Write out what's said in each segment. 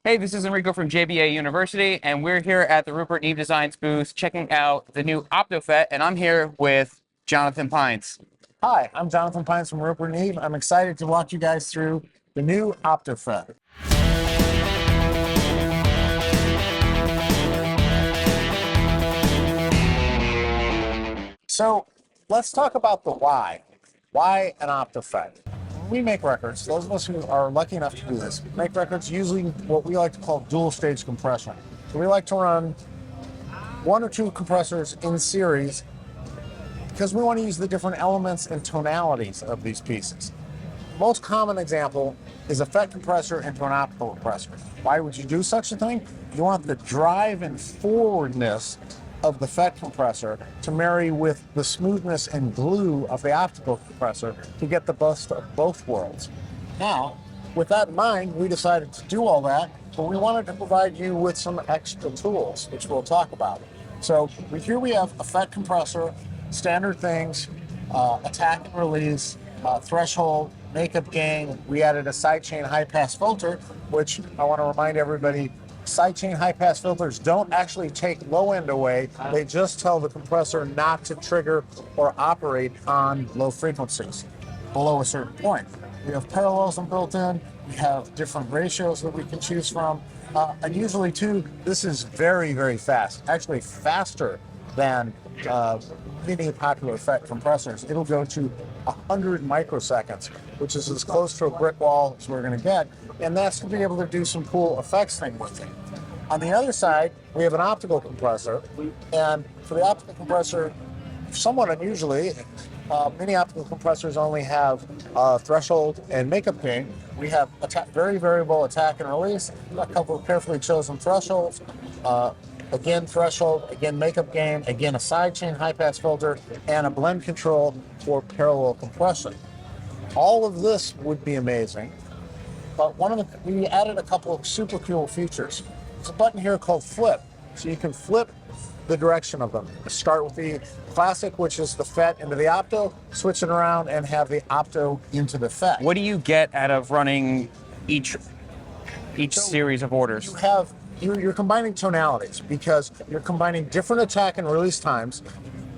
Hey, this is Enrico from JBA University, and we're here at the Rupert Neve Designs booth checking out the new OptoFET, and I'm here with Jonathan Pines. Hi, I'm Jonathan Pines from Rupert Neve. I'm excited to walk you guys through the new OptoFET. So let's talk about the why. Why an OptoFET? We make records. Those of us who are lucky enough to do this make records using what we like to call dual stage compression. So we like to run one or two compressors in series because we want to use the different elements and tonalities of these pieces. The most common example is a FET compressor into an optical compressor. Why would you do such a thing? You want the drive and forwardness of the FET compressor to marry with the smoothness and glue of the optical compressor to get the best of both worlds. Now, with that in mind, we decided to do all that, but we wanted to provide you with some extra tools, which we'll talk about. So here we have a FET compressor, standard things, attack and release, threshold, makeup gain. We added a sidechain high-pass filter, which I want to remind everybody, sidechain high-pass filters don't actually take low end away. They just tell the compressor not to trigger or operate on low frequencies below a certain point. We have parallelism built in. We have different ratios that we can choose from. And usually, too, this is very, very fast. Actually, faster than many popular FET compressors. It'll go to 100 microseconds, which is as close to a brick wall as we're going to get, and that's to be able to do some cool effects thing with it. On the other side, we have an optical compressor, and for the optical compressor, somewhat unusually, many optical compressors only have threshold and makeup gain. We have very variable attack and release, a couple of carefully chosen thresholds, again threshold, again makeup gain, again a sidechain high-pass filter, and a blend control for parallel compression. All of this would be amazing, but we added a couple of super cool features. There's a button here called flip, so you can flip the direction of them. Start with the classic, which is the FET into the opto, switch it around and have the opto into the FET. What do you get out of running each series of orders? You're combining tonalities because you're combining different attack and release times,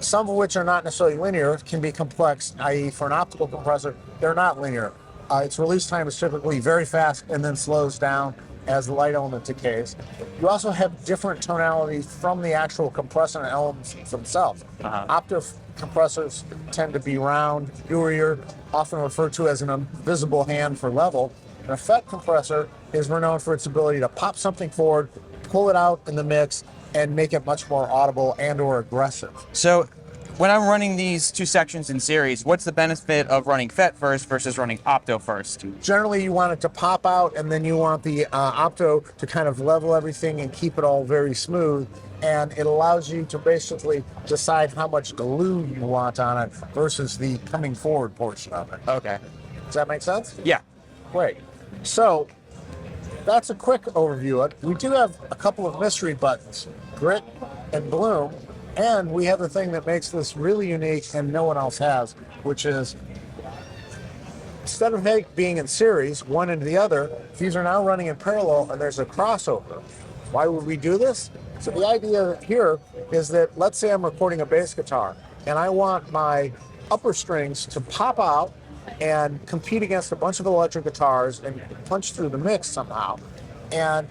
some of which are not necessarily linear, can be complex, i.e. for an optical compressor, they're not linear. Its release time is typically very fast and then slows down as the light element decays. You also have different tonalities from the actual compressor elements themselves. Opto compressors tend to be round, newer, often referred to as an invisible hand for level. And a FET compressor is renowned for its ability to pop something forward, pull it out in the mix, and make it much more audible and or aggressive. So when I'm running these two sections in series, what's the benefit of running FET first versus running opto first? Generally, you want it to pop out, and then you want the opto to kind of level everything and keep it all very smooth. And it allows you to basically decide how much glue you want on it versus the coming forward portion of it. Okay. Does that make sense? Yeah. Great. So that's a quick overview of it. We do have a couple of mystery buttons, grit and bloom, and we have the thing that makes this really unique and no one else has, which is instead of being in series, one into the other, these are now running in parallel and there's a crossover. Why would we do this? So the idea here is that let's say I'm recording a bass guitar and I want my upper strings to pop out and compete against a bunch of electric guitars and punch through the mix somehow. And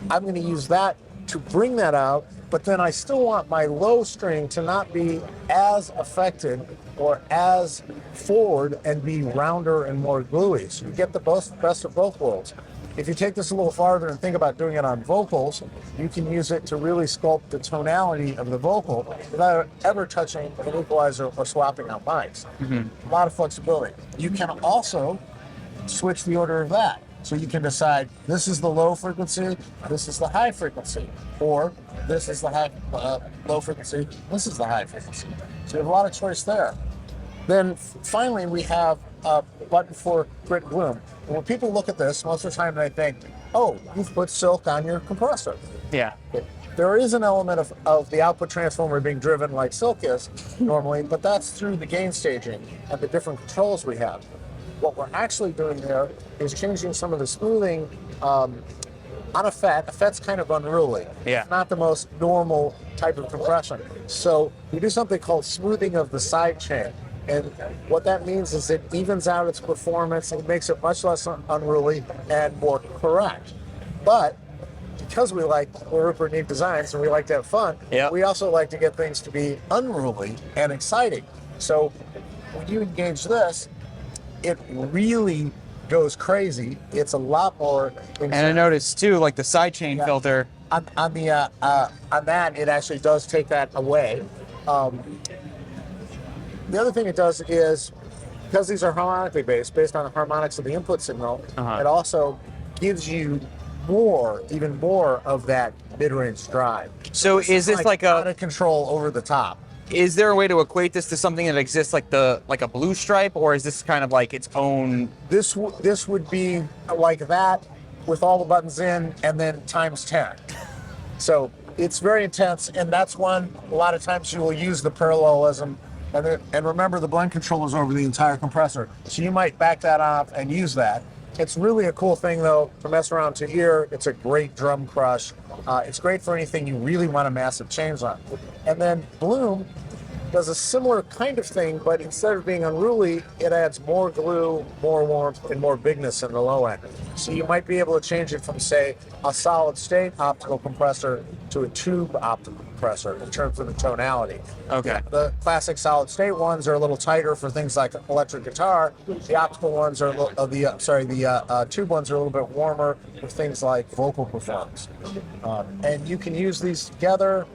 I'm going to use that to bring that out, but then I still want my low string to not be as affected or as forward and be rounder and more gluey. So you get the best of both worlds. If you take this a little farther and think about doing it on vocals, you can use it to really sculpt the tonality of the vocal without ever touching an equalizer or swapping out mics. A lot of flexibility. You can also switch the order of that. So you can decide this is the low frequency, this is the high frequency, or this is the low frequency, this is the high frequency. So you have a lot of choice there. Then finally we have a button for grit bloom. And when people look at this, most of the time they think, oh, you've put silk on your compressor. Yeah. There is an element of the output transformer being driven like silk is normally, but that's through the gain staging and the different controls we have. What we're actually doing there is changing some of the smoothing on a FET's kind of unruly. Yeah. It's not the most normal type of compression. So we do something called smoothing of the side chain. And what that means is it evens out its performance and makes it much less unruly and more correct. But because we're Rupert Neve Designs and we like to have fun, we also like to get things to be unruly and exciting. So when you engage this, it really goes crazy. It's a lot more. And I noticed too, like the sidechain filter. On that, it actually does take that away. The other thing it does is, because these are harmonically based on the harmonics of the input signal, it also gives you even more of that mid-range drive. So is this like out of control over the top? Is there a way to equate this to something that exists like a blue stripe, or is this kind of like its own? This would be like that with all the buttons in and then times 10. So it's very intense, and that's one a lot of times you will use the parallelism. And remember, the blend control is over the entire compressor, so you might back that off and use that. It's really a cool thing, though, to mess around to ear. It's a great drum crush. It's great for anything you really want a massive change on. And then Bloom does a similar kind of thing, but instead of being unruly, it adds more glue, more warmth, and more bigness in the low end. So you might be able to change it from, say, a solid state optical compressor to a tube optical compressor in terms of the tonality. Okay. The classic solid state ones are a little tighter for things like electric guitar. The optical ones are the tube ones are a little bit warmer for things like vocal performance. And you can use these together.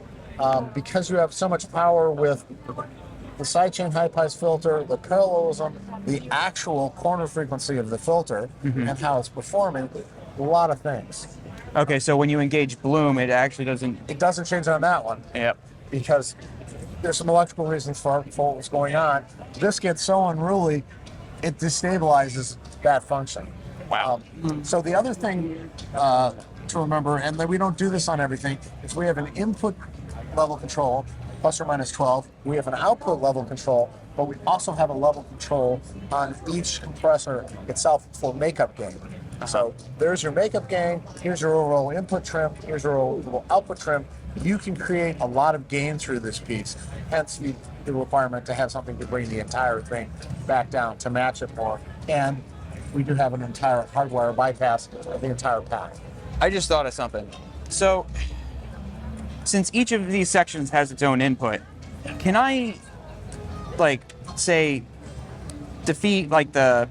Because you have so much power with the sidechain high-pass filter, the parallelism, the actual corner frequency of the filter, and how it's performing, a lot of things. Okay, so when you engage Bloom, it actually doesn't. It doesn't change on that one. Yep. Because there's some electrical reasons for what's going on. This gets so unruly, it destabilizes that function. Wow. So the other thing to remember, and that we don't do this on everything, is we have an input level control, plus or minus 12. We have an output level control, but we also have a level control on each compressor itself for makeup gain. So there's your makeup gain, here's your overall input trim, here's your overall output trim. You can create a lot of gain through this piece, hence the requirement to have something to bring the entire thing back down to match it more. And we do have an entire hardwire bypass of the entire pack. I just thought of something. So, since each of these sections has its own input, can I, like, say, defeat like the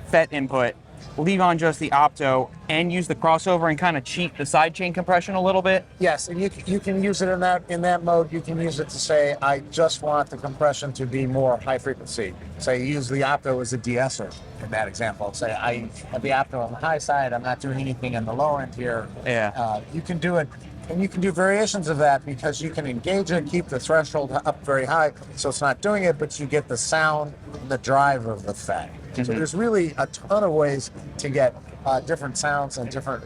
FET input, leave on just the opto, and use the crossover and kind of cheat the sidechain compression a little bit? Yes, and you can use it in that mode. You can use it to say, I just want the compression to be more high frequency. Say, use the opto as a de-esser in that example. Say, I have the opto on the high side. I'm not doing anything in the low end here. Yeah. You can do it. And you can do variations of that because you can engage it, keep the threshold up very high, so it's not doing it, but you get the sound and the drive of the FET. So there's really a ton of ways to get different sounds and different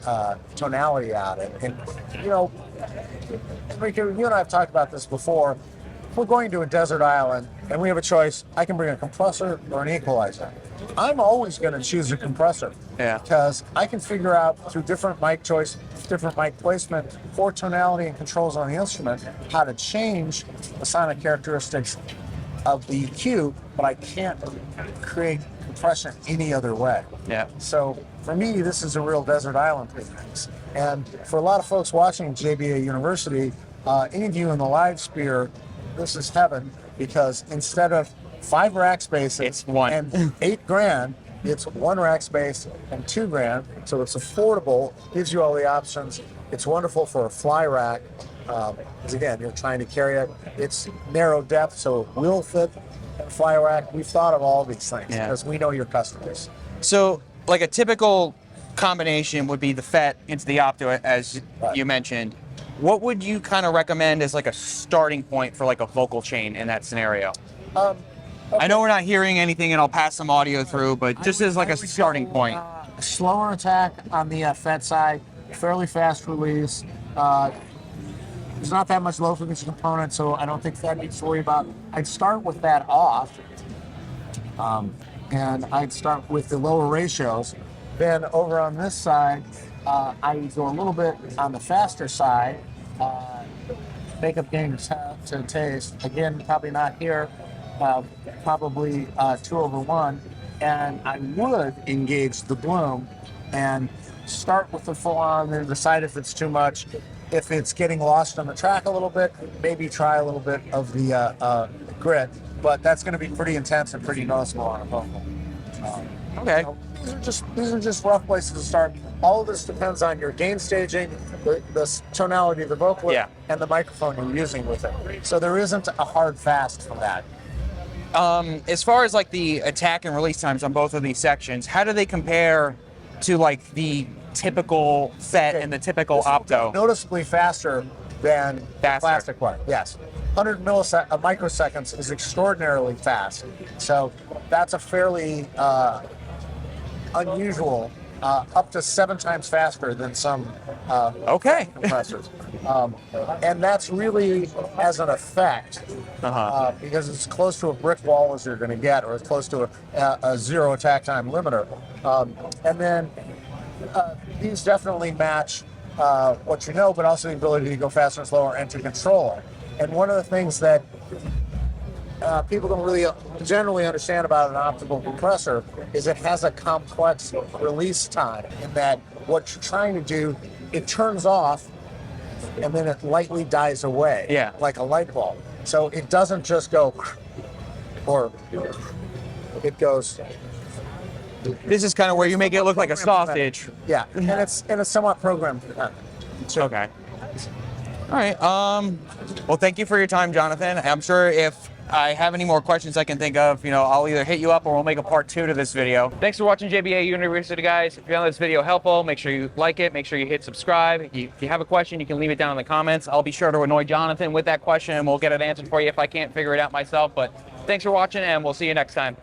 tonality out of it. And, you know, Enrique, you and I have talked about this before. If we're going to a desert island and we have a choice, I can bring a compressor or an equalizer. I'm always going to choose a compressor because I can figure out through different mic choice, different mic placement, for tonality and controls on the instrument, how to change the sonic characteristics of the EQ, but I can't create compression any other way. Yeah. So for me, this is a real desert island thing. And for a lot of folks watching JBA University, any of you in the live sphere, this is heaven, because instead of 5 rack spaces it's one. and $8,000, it's 1 rack space and $2,000. So it's affordable, gives you all the options. It's wonderful for a fly rack. Because again, you're trying to carry it. It's narrow depth, so it will fit a fly rack. We've thought of all these things because we know your customers. So, like a typical combination would be the FET into the opto, as you mentioned. What would you kind of recommend as like a starting point for like a vocal chain in that scenario? Okay. I know we're not hearing anything, and I'll pass some audio through, but just as like a starting point. A slower attack on the FET side, fairly fast release. There's not that much low frequency component, so I don't think that needs to worry about. I'd start with that off, and I'd start with the lower ratios. Then over on this side, I go a little bit on the faster side. Makeup gain to taste. Again, probably not here. Probably 2/1. And I would engage the bloom and start with the full on and decide if it's too much. If it's getting lost on the track a little bit, maybe try a little bit of the grit. But that's going to be pretty intense and pretty noticeable on a vocal. Okay. These are just rough places to start. All of this depends on your gain staging, the tonality of the vocal, Yeah. and the microphone you're using with it. So there isn't a hard fast for that. As far as like the attack and release times on both of these sections, how do they compare to like the typical FET and the typical opto? Noticeably faster than Faster. plastic one. Yes. 100 microseconds is extraordinarily fast. So that's a fairly unusual, up to 7 times faster than some Okay. compressors. And that's really as an effect, because it's close to a brick wall as you're going to get, or it's close to a zero attack time limiter. And then these definitely match what you know, but also the ability to go faster and slower and to control it. And one of the things that people don't really generally understand about an optical compressor is it has a complex release time, in that what you're trying to do, it turns off and then it lightly dies away, Yeah. like a light bulb. So it doesn't just go, or it goes. This is kind of where you make it look like a sausage. Yeah, and it's somewhat programmed dependent. Okay. All right. Well, thank you for your time, Jonathan. I'm sure if I have any more questions I can think of, I'll either hit you up or we'll make a part 2 to this video. Thanks for watching JBA University, guys. If you found this video helpful, make sure you like it. Make sure you hit subscribe. If you have a question, you can leave it down in the comments. I'll be sure to annoy Jonathan with that question and we'll get it answered for you if I can't figure it out myself. But thanks for watching and we'll see you next time.